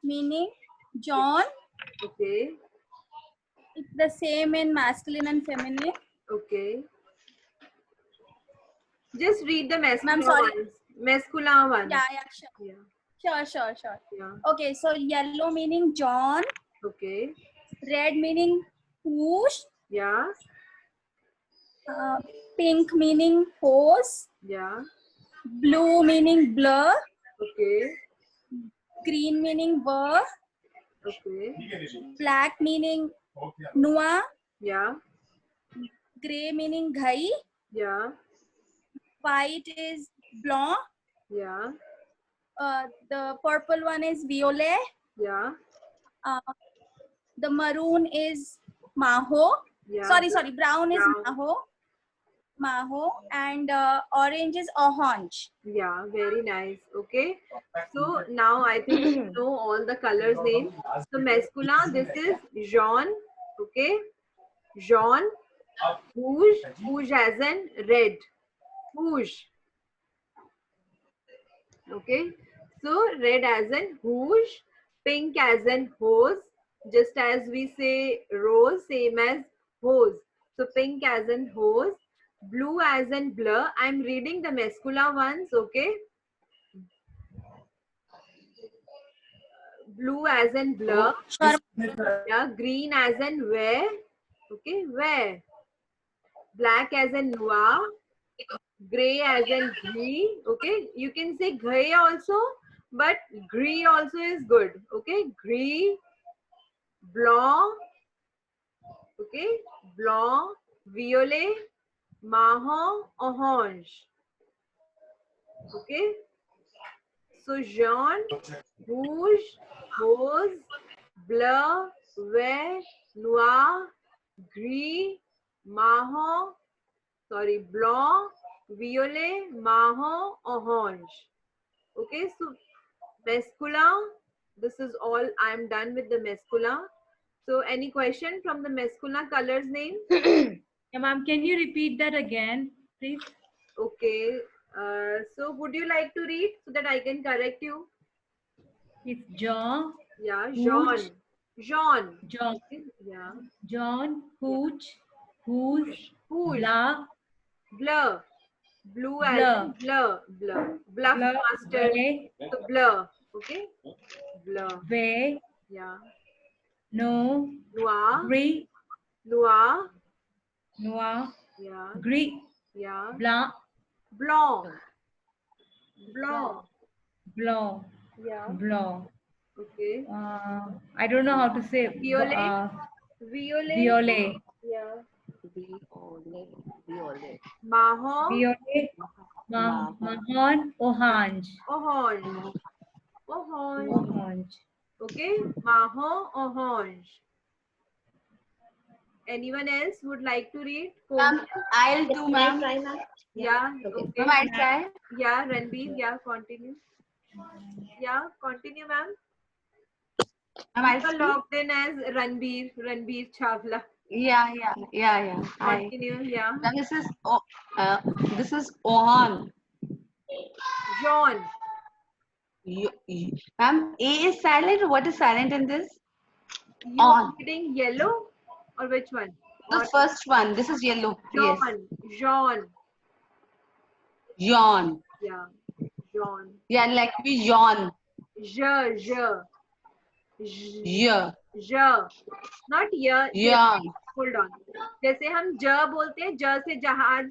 meaning John. Okay. It's the same in masculine and feminine. Okay. Just read the Ma'am, masculine sorry. ones. Masculine ones. Yeah, sure. Yeah. Sure. Yeah. Okay, so yellow meaning John, Okay. red meaning push, Yeah. pink meaning hose, Yeah. blue meaning blur, Okay. green meaning burr, Okay. black meaning noir, Yeah. gray meaning ghai, Yeah. white is blanc, Yeah. the purple one is violet, Yeah. the maroon is maho. Yeah. Sorry, brown is Brown. maho, and orange is orange. Yeah, very nice. Okay. So now I think you know all the colors name. So mascula, this is jaune. Okay. Jaune. Rouge. Rouge as in red. Rouge. Okay. So red as in rouge. Pink as in hose. Just as we say rose, same as hose. So pink as in hose. Blue as in blur. I'm reading the mascula ones. Okay. Blue as in blur. Sure. Yeah, green as in where. Okay, where. Black as in noir. Gray as in gris. Okay, you can say gray also, but gris also is good. Okay, gris, blanc. Okay, blanc, violet, marron, orange. Okay, so jaune, rouge, rose, bleu, vert, noir, gris, marron, sorry, blanc, violet, marron, orange. Okay, so masculin, this is all. I'm done with the masculin. So any question from the masculin colors name? Yeah, ma'am, can you repeat that again, please? Okay, so would you like to read so that I can correct you? It's John, Yeah, Hooch, Jean. John, Okay, yeah. John, Hooch, Who's, Rouge, Blah, bleu, blue as in Blur, bluff Blur, master. Way, So blur, okay, blur. Way, Yeah, No, noir, Gris, noir. Noir, Yeah, Gris, yeah. Blanc, Blanc, blanc. Blanc, Yeah, Blanc. okay. I don't know how to say Violet, violet. Violet, Yeah. Violet. Marron, Violet, Mahon, Orange, orange, orange. Orange. Okay, marron, orange. Anyone else would like to read? Ma'am, I'll do, ma'am. Yeah, Okay. okay. Ma'am, I'll try. Yeah, Ranbir, yeah, continue. Yeah, continue, ma'am. Ma'am, You I'll are speak. logged in as Ranbir Chawla. Yeah. Hi. Continue, yeah. Ma'am, this is Ohan. John. Ma'am, A is silent. What is silent in this? You are On. reading yellow or which one? The first one. This is yellow. Yes. John. Yawn. Yeah, John. Yeah, like we yawn. Je. Yeah. Not ya. Yawn. Hold on. जैसे हम ज बोलते हैं, ज से जहाज.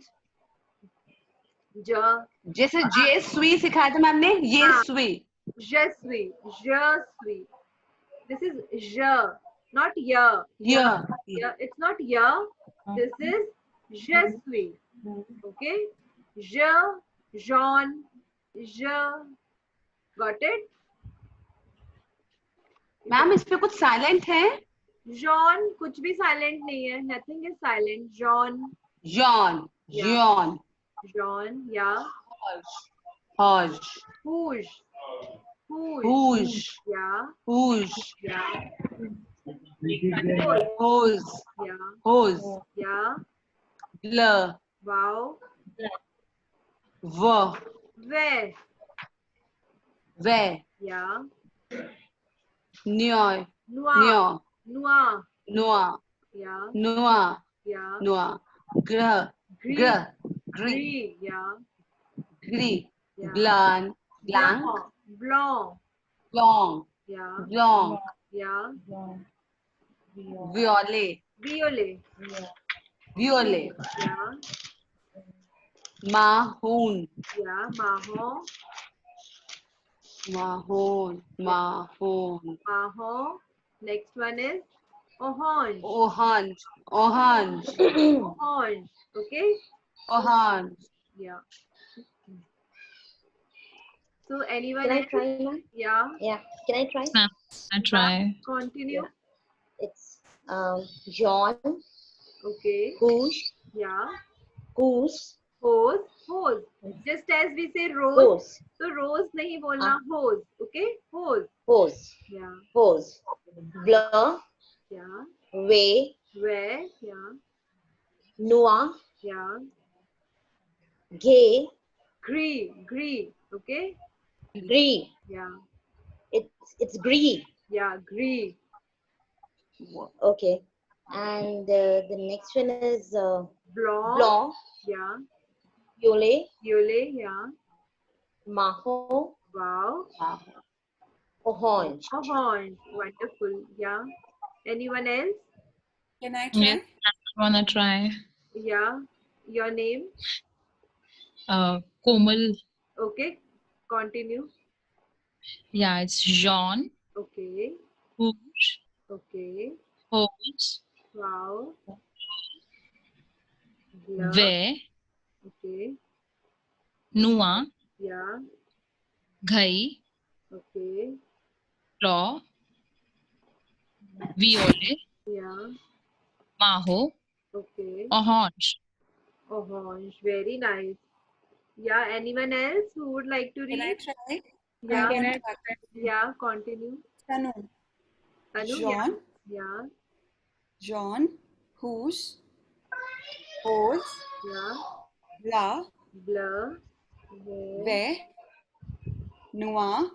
ज. जैसे जे स्वी सिखाया था मैम ने, ये स्वी. Je suis. This is je, not ya. Yeah. It's not ya. This is je suis. Okay. Je, Jean, je. Got it? Ma'am इस पे कुछ साइलेंट है? Jean, कुछ भी silent नहीं है. Nothing is silent. Jean. Yawn. Yawn. Jean, yeah. Hoj. Hoosh. Hoosh. Yeah. Hoosh. Yeah. Hose. Yeah. Hose. Yeah. Blur. Wow. Where. Where. Where. Yeah. Noir. Noir. Noir. Noir. Noir. Yeah. Noir. Yeah. Noir. Gris. Gris. Gris. Gris. Gris. Yeah. Gris. Yeah. Blanc. Blanc. Blanc. Blanc. Blanc. Yeah. Blanc. Yeah. Violet. Violet. Violet. Yeah. Maroon. Yeah. Marron. Maroon. Maroon. Marron. Next one is orange. Orange. Orange. Orange. Okay. Orange. Yeah. So anyone Can I else? try, ma'am? Yeah. Yeah. Can I try? I try. Continue. It's John, Okay. Whoosh, Yeah. Goose, Hose. Hose. Just as we say rose. Hose, So rose nahi bolna, hose. Okay. Hose. Hose, Yeah. Hose, Blur, Yeah. Way, Where? Yeah. Noah, Yeah. Gay, Gree. Gree. Okay. Gree. Yeah. It's Gree. Yeah. Gree. Okay. And the next one is Blanc. Blanc, Yeah. Violet, Violet. Yeah. Maho, Wow. Orange. Orange. Wonderful. Yeah. Anyone else? Can I try? Yes, I wanna try. Yeah. Your name? Komal. Okay. Continue. Yeah, it's Jean. Okay. Whoosh. Okay. Hose. Wow. Blur. Where. Okay. Noir. Yeah. Ghai. Okay. Law. Violet. Yeah. Maho. Okay. Orange. Orange. Very nice. Yeah. Anyone else who would like to Can I read? try? Yeah. Can I- Yeah. Continue. Tanu. Anu? John, Yeah. John, Whoosh, Hose, Yeah. La, Blur. Where? Where, Noir,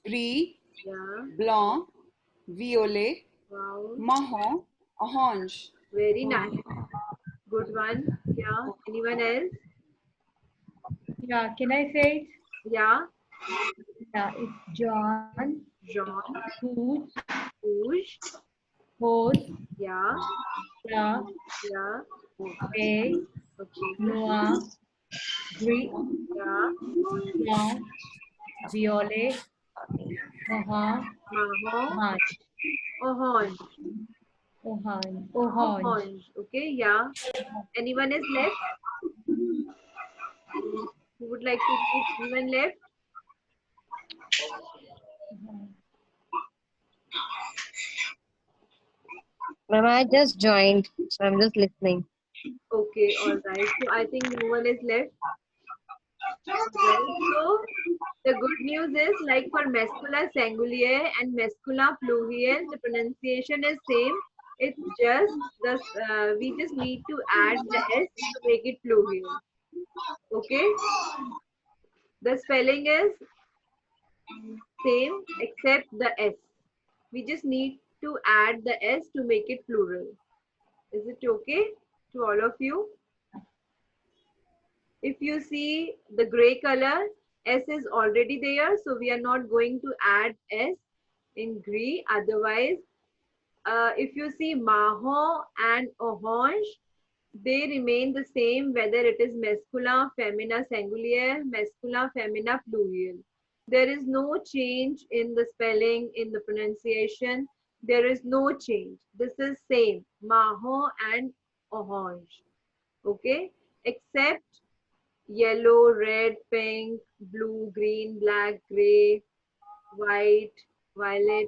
Gris, Yeah. Blanc, Violet, Wow. Marron, Orange. Very nice. Good one. Yeah. Anyone else? Yeah, can I say it? Yeah. Yeah, it's John, Jean. Whoosh, Rouge. Hose, Yeah. La, Yeah. Way, Okay. Noah, Gris, Yeah. Blanc, Violet, Maha, Marron. Orange. Orange. Orange. Orange. Okay. Yeah. Anyone is left? Who would like to read? Anyone left? Ma'am, I just joined, so I'm just listening. Okay. All right. So I think no one is left. Well, so the good news is, like for masculine singulier and masculine pluriel, the pronunciation is same. It's just the we just need to add the s to make it plurial. Okay. The spelling is same except the s. We just need to add the s to make it plural. Is it okay to all of you? If you see the gray color, S is already there, so we are not going to add S in gray. Otherwise, if you see marron and orange, they remain the same whether it is masculine, feminine, singulier, masculine, feminine, plural. There is no change in the spelling, in the pronunciation. There is no change. This is same, marron and orange. Okay, except yellow, red, pink, blue, green, black, gray, white, violet.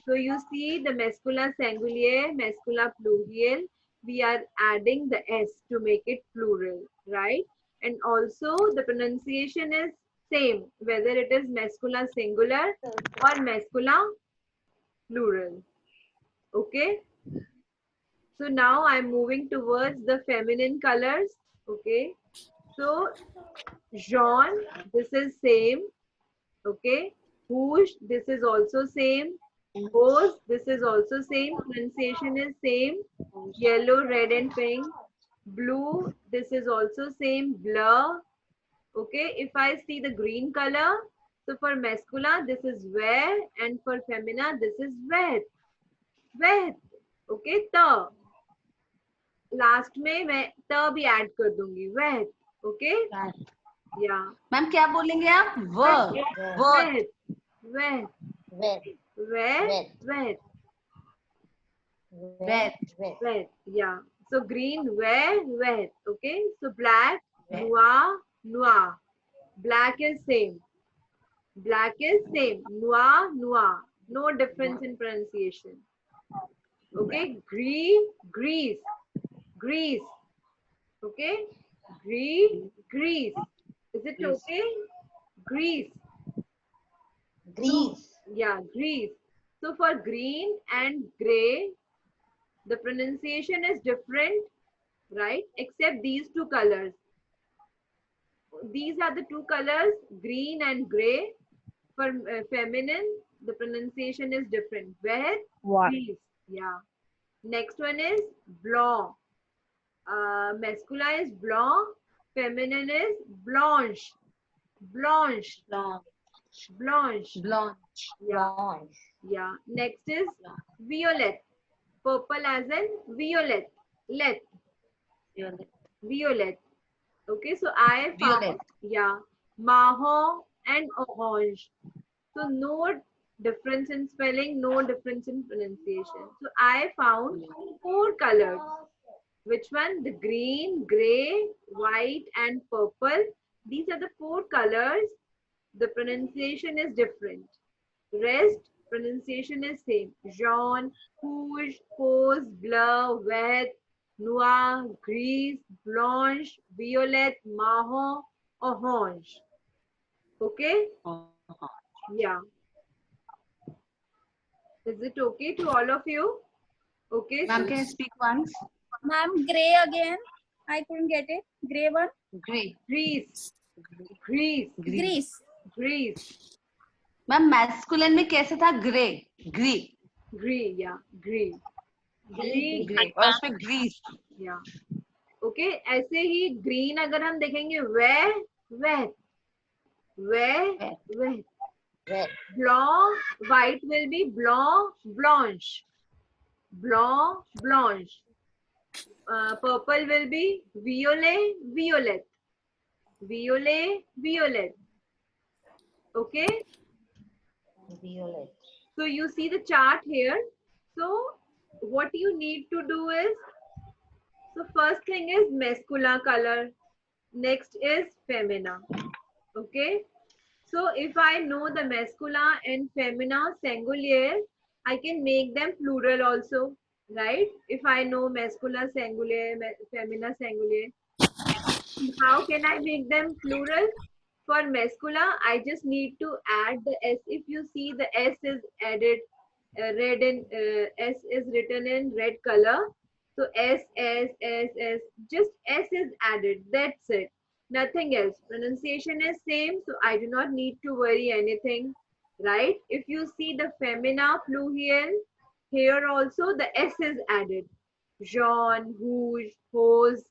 So you see the masculine singulier, masculine plural, we are adding the S to make it plural, right? And also the pronunciation is same, whether it is masculine singular or masculine plural. Okay? So now I'm moving towards the feminine colors. Okay? So Jean, this is same. Okay. Whoosh, this is also same. Rose, this is also same. Pronunciation is same. Yellow, red, and pink. Blue, this is also same. Blur. Okay, if I see the green color, so for masculine, this is wear, and for femina, this is wet. Wet. Okay, ta. Last में मैं ta भी add कर दूंगी. Wet. Okay. Yeah. Ma'am क्या बोलेंगे आप? Wet. Wet. Wet. Wet. Wet. Wet. Wet. Wet. Wet. Yeah. So green, wet, wet. Okay. So black, Wet. noir, noir. Black is same. Black is same. Noir, noir. No difference in pronunciation. Okay. Green, grease. Grease. Okay. Grease. Is it Grease. okay? Grease. Grease. Yeah, grease. So for green and gray, the pronunciation is different, right? Except these two colors. These are the two colors, green and gray. For feminine, the pronunciation is different. Where? What? Grease. Yeah. Next one is blanc. Masculine is blanc. Feminine is blanche. Blanche. Blanche. Blonde. Yeah. Blanche. Yeah. Next is violet. Purple as in violet. Violet. Okay, so I found, Violet. yeah, marron and orange. So no difference in spelling, no difference in pronunciation. So I found 4 colors. Which one? The green, gray, white, and purple. These are the 4 colors. The pronunciation is different. Rest, pronunciation is same. Jaune, rouge, rose, bleu, vert, noir, gris, blanche, violet, marron, orange. Okay? Yeah. Is it okay to all of you? Okay. Ma'am, can you speak once? Ma'am, gray again. I couldn't get it. Gray one. Gray. Grease. Grease. Grease. Ma'am masculine में कैसे था? Grey. ग्री. Yeah. Grey. Grey. और उसमें Greece. Yeah. Okay. ऐसे ही green अगर हम देखेंगे where, wet. Wet. Blanc, white will be blanc, blanche. Blanc, blanche. Purple will be violet, violet. Violet, violet. Okay. Violet. So you see the chart here. So what you need to do is, so first thing is masculine color. Next is femina. Okay. So if I know the masculine and femina singular, I can make them plural also, right? If I know masculine singular, femina singular, how can I make them plural? For masculine, I just need to add the S. If you see the S is added, red and S is written in red color. So S, just S is added. That's it. Nothing else. Pronunciation is same, so I do not need to worry anything, right? If you see the femina plural, here also the S is added. Jaune, rouge, rose,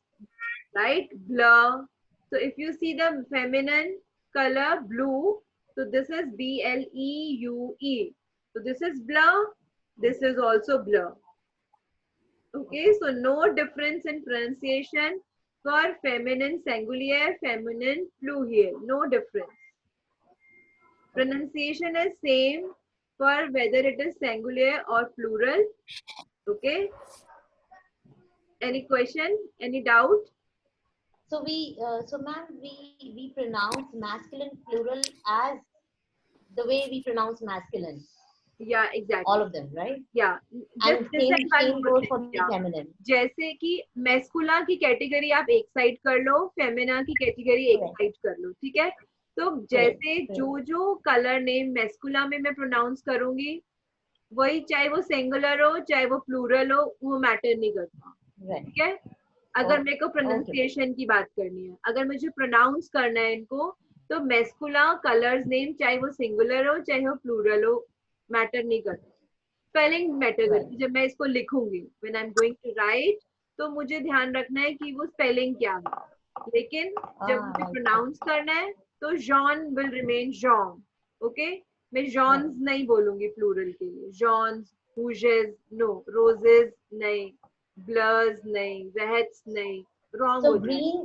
right? Bleu. So if you see the feminine color blue, so this is B-L-E-U-E. So this is bleu. This is also bleu. Okay, so no difference in pronunciation for feminine singular, feminine plural. No difference. Pronunciation is same for whether it is singular or plural. Okay. Any question? Any doubt? So ma'am, we pronounce masculine plural as the way we pronounce masculine. Yeah, exactly. All of them, right? Yeah. And same goes for the yeah. feminine. जैसे कि मेस्कुला की category आप एक side कर लो, फेमिना की category एक side कर लो, ठीक है? तो जैसे जो कलर नेम मेस्कुला में मैं प्रोनाउंस करूंगी, वही चाहे वो सिंगुलर हो, चाहे वो प्लूरल हो, वो मैटर नहीं करता, ठीक है? अगर मेरे को प्रोनाउंसिएशन की बात करनी है, अगर मुझे प्रोनाउंस करना है इनको, तो मेस्कुला कलर्स नेम चाहे वो सिंगुलर हो, चाहे वो प्लूरल हो, मैटर नहीं करता. स्पेलिंग मैटर करती है। जब मैं इसको लिखूंगी, when I am going to write, तो मुझे ध्यान रखना है कि वो स्पेलिंग क्या है। लेकिन जब मुझे right. प्रोनाउंस करना है तो John will remain John. Okay, मैं जॉन्स नहीं बोलूंगी प्लूरल के लिए। जॉन्स, हुजेस नो, रोजेस नहीं, ब्लर्स नहीं, वेहट्स नहीं, रॉन्ग हो So जाए। green,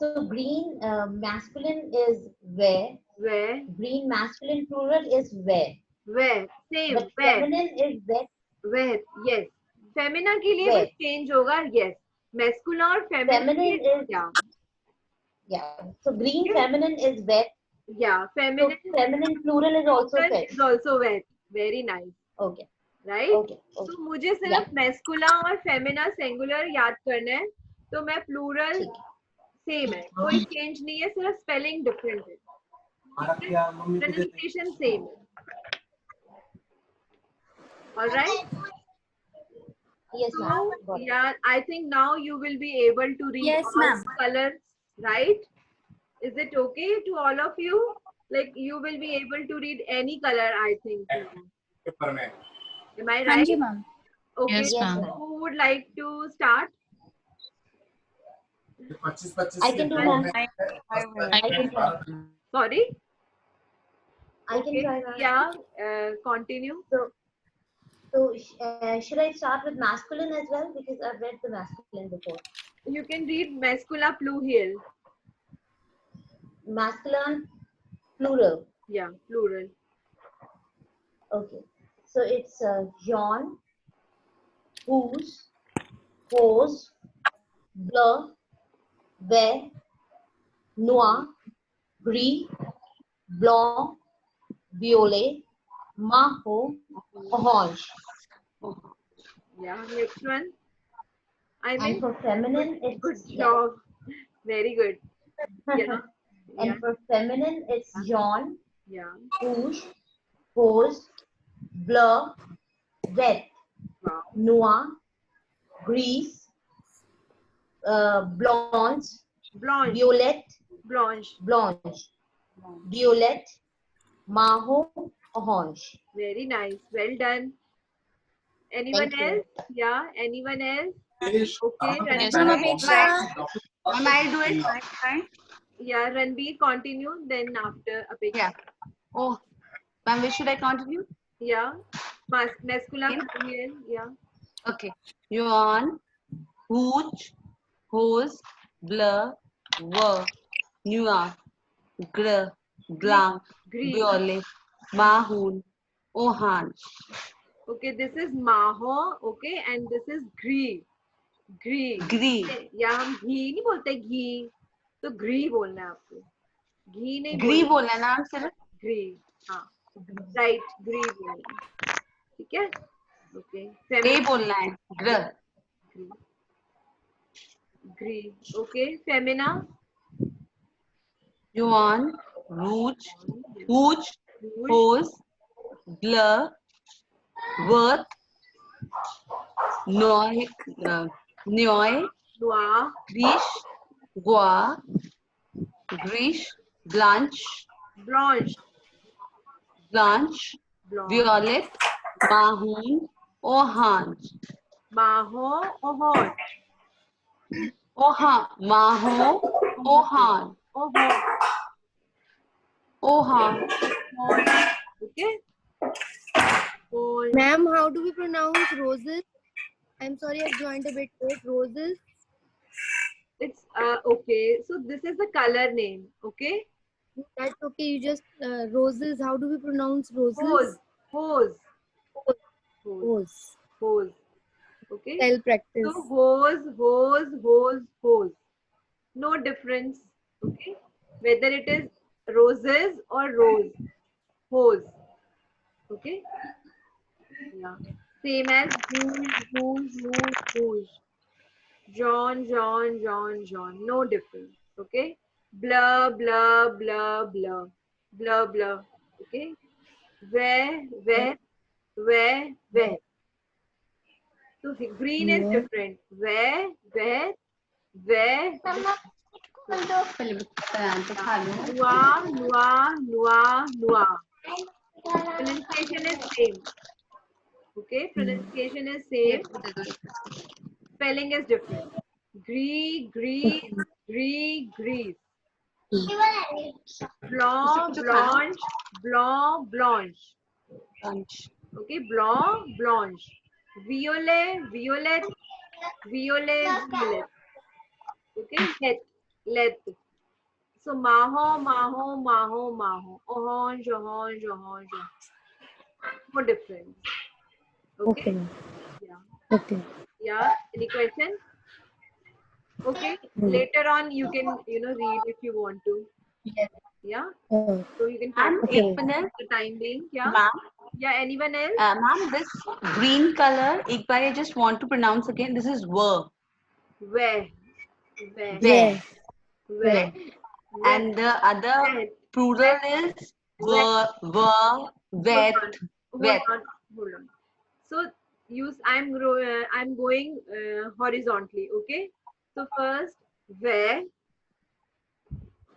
so green masculine is where. Where, Green masculine plural is where. same, But feminine is where. where, yes। Femina के लिए Where. बस चेंज होगा, yes। मैस्कुला और फेमिना Feminine is क्या? yeah. So green feminine is where. Yeah, So feminine feminine plural is also where. is also wet। Very nice, Okay. right? Okay. Okay. तो मुझे सिर्फ मैस्कुला और फेमिना सिंगुलर याद करना है, तो मैं प्लूरल ठीक है। सेम है, कोई चेंज नहीं है, सिर्फ स्पेलिंग डिफरेंट है, प्रोनाउंसिएशन सेम है। Alright? Yes, ma'am. So, Got it. yeah, I think now you will be able to read Yes, all ma'am. colors, right? Is it okay to all of you? Like you will be able to read any color, I think. Am I हाँ right? Ji ma'am. Okay. Yes, Yes, ma'am. ma'am. Who would like to start? I can do, ma'am. I will. I can try. Sorry? I can Okay. try, ma'am. Yeah, continue. So should I start with masculine as well, because I've read the masculine before. You can read mascula plural. Masculine plural. Yeah, plural. Okay. So it's John, whose, whose, bleu, where, noir, gris, blanc, violet, marron, orange. Yeah, next one. I And mean, for feminine, good it's job. Very good. Yeah. and Yeah. for feminine, it's John, Yeah. rouge, rose, bleu, red, Wow. noir, gris, blonde, Blanche. violet, Blanche. blanche, violet, marron, orange. Very nice. Well done. Anyone Thank you. else? Yeah. Anyone else? Okay. Yes, Ranbir. ma'am. Ma'am, I'll do it next time. Yeah. Ranbir, continue. Then after Apeksha. Yeah. Oh, ma'am, where should I continue? Yeah. Masculine. Plural. Yeah. Okay. Yuan, hooch, hose, blur, were, nuance, gr, blanc, Green. violet, mahoon, orange. Okay. This is maho. Okay. And this is green. Green. Green. या हम घी नहीं बोलते, घी तो घी बोलना है आपको, घी नहीं Green बोलना है ना आप सिर्फ? घी। हाँ, राइट, घी बोलना है। ठीक है, ओके। Grey बोलना है, gr. घी, okay. Femina, Yuan, rouge, hooch, hose, blur, worth, noi, noi, noir, grish, gua, grish, blanche, blanche, blanche, blanche, violet, mahoon, orange. maho, orange, Maho, orange, orange. okay। और Ma'am, how do we pronounce roses? I'm sorry, I've joined a bit late. Roses. it's okay, so this is the color name, okay। That's okay. You just roses. How do we pronounce roses? Hose, hose, hose, Hose. hose, okay। I'll practice. So hose, hose, hose, hose. No difference. Okay. Whether it is roses or rose. Hose. Okay. Yeah. Same as whose. John, John, John, John. No difference. Okay. Blur, blur, blur, blur. Blur, blur. Okay. Where. So green is different. Where. पहले बताना तो खा लो. Noir. Pronunciation is same. Okay, pronunciation is same. Spelling is different. Gree, grease, gree, grease. Blanc, blanche, blanc, blanche. Lunch. Okay, blanc, blanche. Violet, violet, violet, violet. Okay, let. So maho, maho, maho, maho. Orange, orange, orange. No difference. Okay. Yeah. Okay. Yeah. Any question? Okay. Later on, you can read if you want to. Yeah. Oh. So you can Ma'am, practice एक minute. the time being. Yeah. Ma'am, Yeah. Anyone else? ma'am, this green color, एक बार I just want to pronounce again. This is where. Where? Where? Where? Where? And the other Where? plural is were, with, with. Hold on. So I'm going horizontally. Okay. So first where,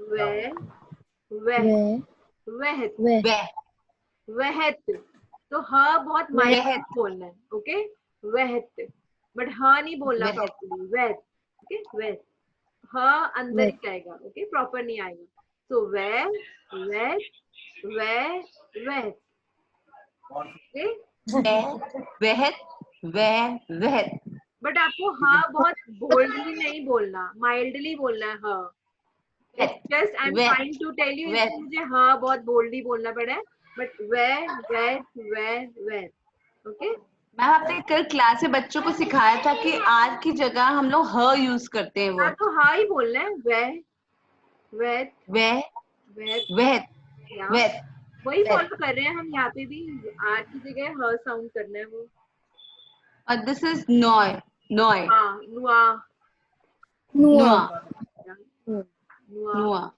Where? where, Where? वहत. तो ह बहुत mild बोलना है. Okay, वहत. But ह नहीं बोलना properly. वहत. Okay, वहत. ह अंदर ही जाएगा. ओके, प्रॉपर नहीं आएगा. सो वह, वह. ओके, बट आपको ह बहुत बोल्डली नहीं बोलना, माइल्डली बोलना है. Uh just I am trying to tell you, मुझे ह बहुत बोल्डली बोलना पड़ा है. But where. ओके. मैम आपने कल क्लास में बच्चों को सिखाया था कि आर की जगह हम लोग ह यूज करते हैं. वो तो हा ही बोलना है. where. वही फॉलो कर रहे हैं हम यहाँ पे भी. आर की जगह ह साउंड करना है वो. और दिस इज नॉय. हाँ, नुआ.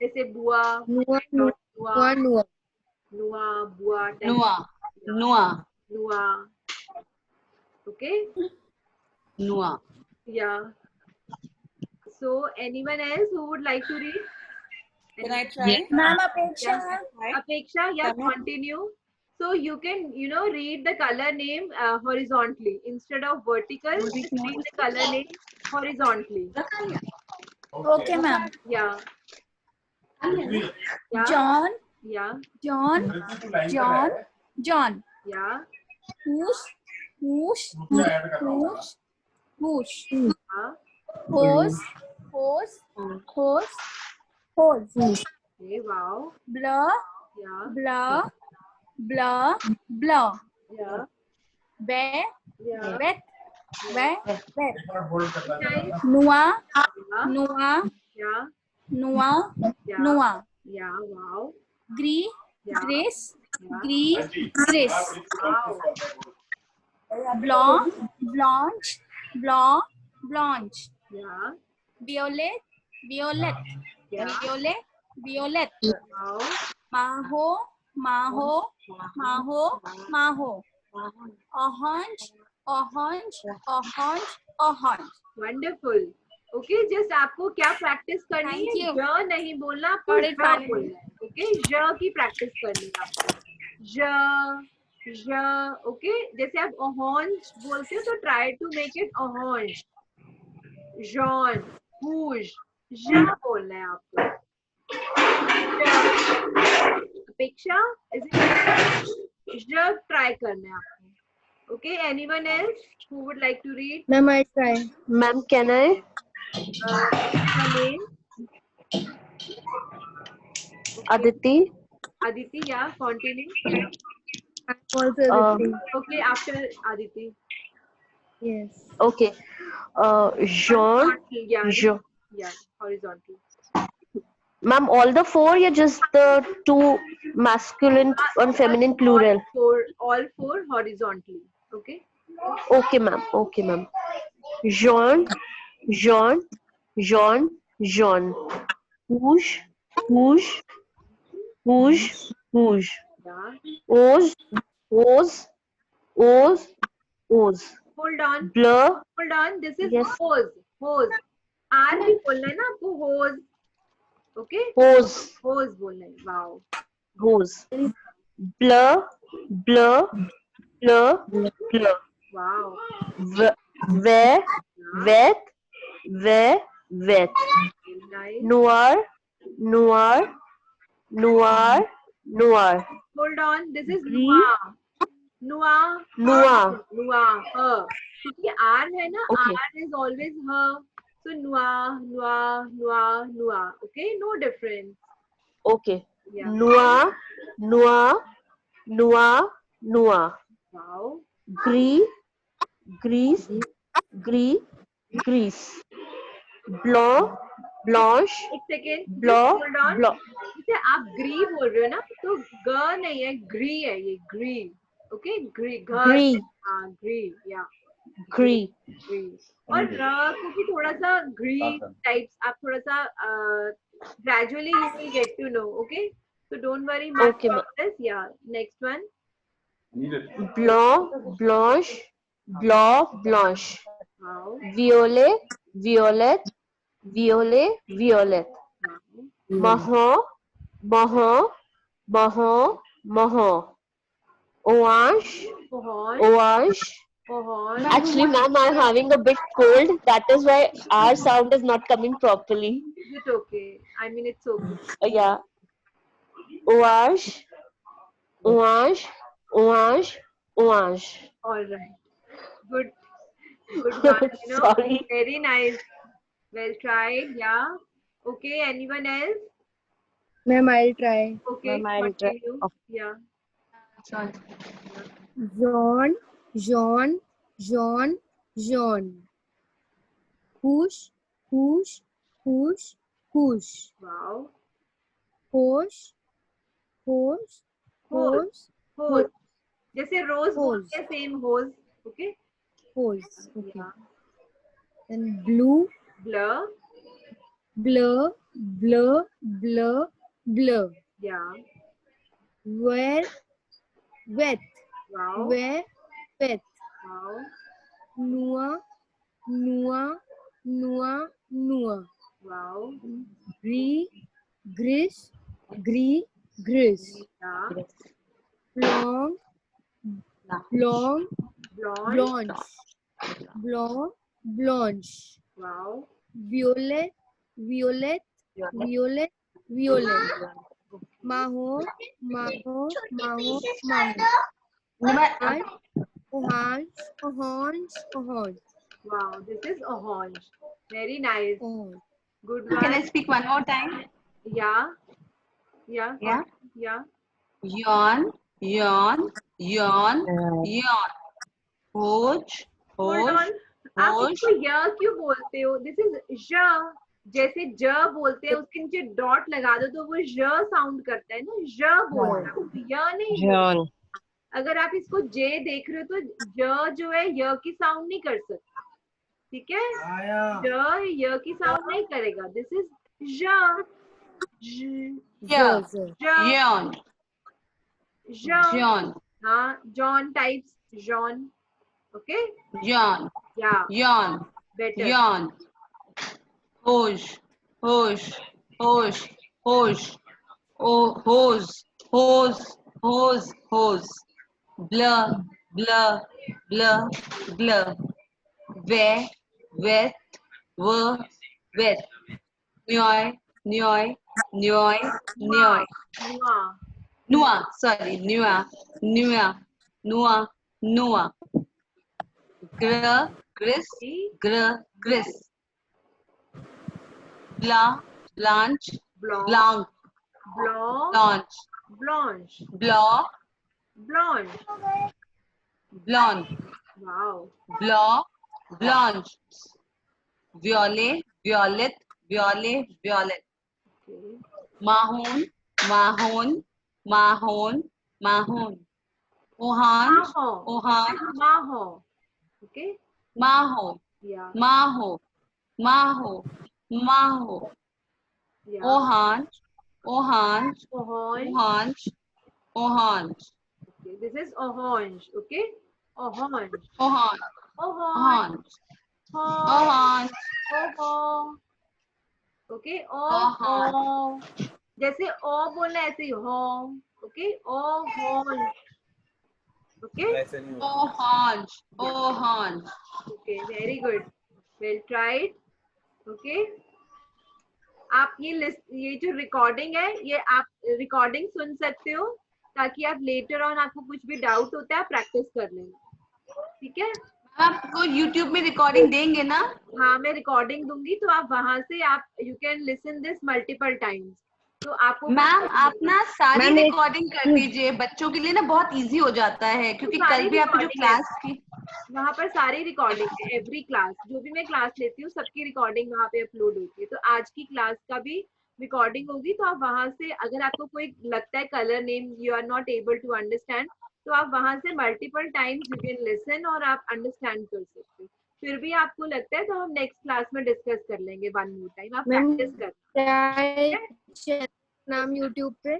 जैसे बुआ. बुआ. Okay. Yeah. So anyone else who would like to read? Can I try? Ma'am, Apeksha. Apeksha, yeah, continue. So you can, read the color name horizontally. Instead of vertical, just read the color name horizontally. Okay, ma'am. Yeah. John. Yeah. John. Yeah. Whoosh. Yeah. Hose. Okay, wow. Blur. Yeah. Blur. Yeah. Wet. Yeah. Nua. Yeah. Nua. Yeah, wow. Grace. Wow. Blanche. Yeah. Violet. Yeah. Violet. Wow. Maho. Orange. Wonderful. Okay, just आपको क्या practice करनी Thank है? you. ज नहीं बोलना, आपको Got it, ज finally. बोलना है. Okay, ज की प्रैक्टिस करनी है आपको. ज. Okay, जैसे आप orange बोलते हो तो try to make it orange. Jaune, rouge. ज बोलना है आपको. अपेक्षा, is it ज try करना है आपको. Okay, anyone else who would like to read? Ma'am, I try. Ma'am, can I? Her name? Aditi. Aditi, yeah, continue. Also Aditi. Okay, after Aditi. Yes. Okay. Jean. Yeah, Jean. yeah, horizontal. Ma'am, all the four or just the two masculine and feminine plural? All four horizontally. Okay. Okay, ma'am. Okay, ma'am. Jean. Rouge. Yeah. Rose. Hold on. Blur. Hold on. This is Yes. hose. R भी बोलना है ना आपको, hose. Okay. Hose. Hose बोलना है. Wow. Hose. Blur. pl. Wow. Where, Yeah. with. Very nice. Noir, noir. Hold on. This is Green, noir. Noir. noir. Noir. Her. क्योंकि R है ना, Okay, R is always her. So noir. Okay, no difference. okay. Yeah. Noir. Wow. Gris, grease. Blanc, blanche, एक second, blanc, hold on. blanc. जैसे आप ग्री बोल रहे हो ना, तो ग नहीं है, ग्री है ये, ग्री. ओके, ग्री, घर. Gris, हाँ, ग्री, या gris. ग्री. और र क्योंकि थोड़ा सा ग्री टाइप्स, आप थोड़ा सा gradually you will get to know. Okay, so don't worry much Okay, about this. Yeah, next one. Blanc, blanche, blanche. Wow. Violet, violet. Wow. Marron. Orange. Orange. Actually, ma'am, I'm having a bit cold. That is why our sound is not coming properly. Is it okay? I mean, it's okay. Yeah. Orange. All right. Good. Good one. You know, Sorry. very nice. Well tried. Yeah. Okay. Anyone else? Ma'am, I'll try. Okay. Ma'am, I'll try. Continue. Yeah. Jean. Push. Wow. Hose. Hose. जैसे रोज Hose. बोलते हैं, same hose. Okay. Hose. Okay. Yeah. Then blue. Blur. Blur. Yeah. Wet. Wow. Wet. Wow. Noir. Wow. Gris. Yeah. Blonde. Blanche. Wow. Violet. Marron. Orange. Wow. This is orange. Very nice. Orange. Good Can I one. speak one more time? Yeah. Yeah. Yeah. Yawn. Hoj. Hold on. आप Hoj. इसको य क्यों बोलते हो? This is ज. जैसे ज बोलते हैं, उसके नीचे डॉट लगा दो तो वो ज साउंड करता है ना. ज बोलता है, तो य नहीं बोलता. अगर आप इसको जे देख रहे हो तो ज जो है य की साउंड नहीं कर सकता. ठीक है, ज य की साउंड नहीं करेगा. दिस इज ज. Yawn. हाँ, John types. John. Okay. Yawn. Better. Yawn. Hoj. Hose. Blur. Wet. Wet. Noy. Nua. Sorry. Nua. Gris. Blanche. Blanche. Blonde. Wow. Blanche. Violet. Okay. Mahon. Maho. Okay. Maho. Yeah. Yeah. Orange. Okay. This is orange. Okay. Orange. Okay. जैसे ओ बोलना ऐसे ही हो. Okay. Orange. Okay. Oh Hanj. Oh Hanj. Okay, very good. Well tried. Okay. आप ये जो recording है, ये आप रिकॉर्डिंग सुन सकते हो ताकि आप लेटर ऑन आपको कुछ भी डाउट होता है प्रैक्टिस कर लें. ठीक है. आपको YouTube में रिकॉर्डिंग देंगे ना? हाँ, मैं रिकॉर्डिंग दूंगी तो आप वहां से आप you can listen this multiple times. तो आपको मैम आप ना सारी रिकॉर्डिंग कर दीजिए, बच्चों के लिए ना बहुत इजी हो जाता है, क्योंकि कल भी आपने जो क्लास की वहाँ पर सारी रिकॉर्डिंग है. एवरी क्लास जो भी मैं क्लास लेती हूँ सबकी रिकॉर्डिंग वहाँ पे अपलोड होती है. तो आज की क्लास का भी रिकॉर्डिंग होगी. तो आप वहां से अगर आपको कोई लगता है colour name you are not able to understand, तो आप वहां से multiple times you can listen और आप अंडरस्टैंड कर सकते हो. फिर भी आपको लगता है तो हम नेक्स्ट क्लास में डिस्कस कर लेंगे वन मोर टाइम. आप प्रैक्टिस कर. नाम YouTube पे.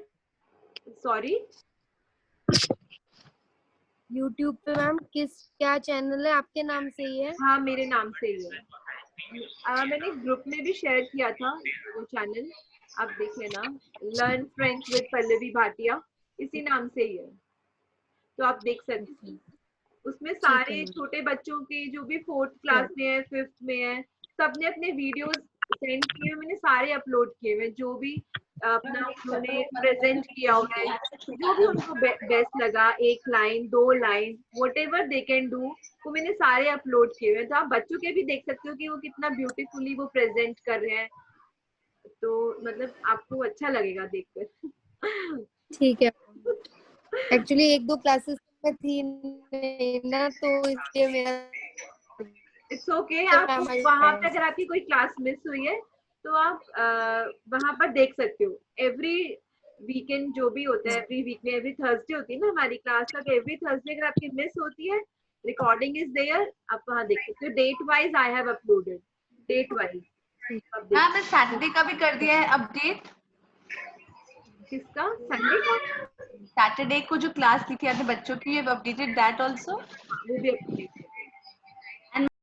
सॉरी, YouTube पे मैम क्या चैनल है आपके नाम से ही है? हाँ मेरे नाम से ही है. मैंने ग्रुप में भी शेयर किया था वो चैनल, आप देख लेना. Learn French with Pallavi Bhatia, इसी नाम से ही है. तो आप देख सकते हैं उसमें सारे छोटे बच्चों के जो भी 4th क्लास में है, 5th में है, सबने अपने वीडियोस सेंड किए. मैंने सारे अपलोड किए हुए जो भी अपना उन्होंने प्रेजेंट किया हुआ है, जो भी उनको बेस्ट लगा, 1 line 2 line whatever they can do, वो मैंने सारे अपलोड किए हुए हैं. तो आप बच्चों के भी देख सकते हो कि वो कितना ब्यूटीफुली वो प्रेजेंट कर रहे हैं. तो मतलब आपको अच्छा लगेगा देखकर. ठीक है. एक्चुअली 1-2 क्लासेस में थी नहीं ना, तो इसलिए मेरा इट्स ओके. आप वहाँ पे अगर आपकी कोई क्लास मिस हुई है तो आप वहाँ पर देख सकते हो. एवरी वीकेंड जो भी होता है, एवरी वीक में एवरी थर्सडे होती है ना हमारी क्लास. तक एवरी थर्सडे अगर आपकी मिस होती है, रिकॉर्डिंग इज देयर, आप वहाँ देख सकते हो. Date wise I have uploaded, date wise. हाँ, मैं सैटरडे का भी कर दिया है अपडेट. किसका? संडे का? सैटरडे को जो क्लास ली थी आपने बच्चों की, अपडेटेड दैट आल्सो. वो भी अपडेट.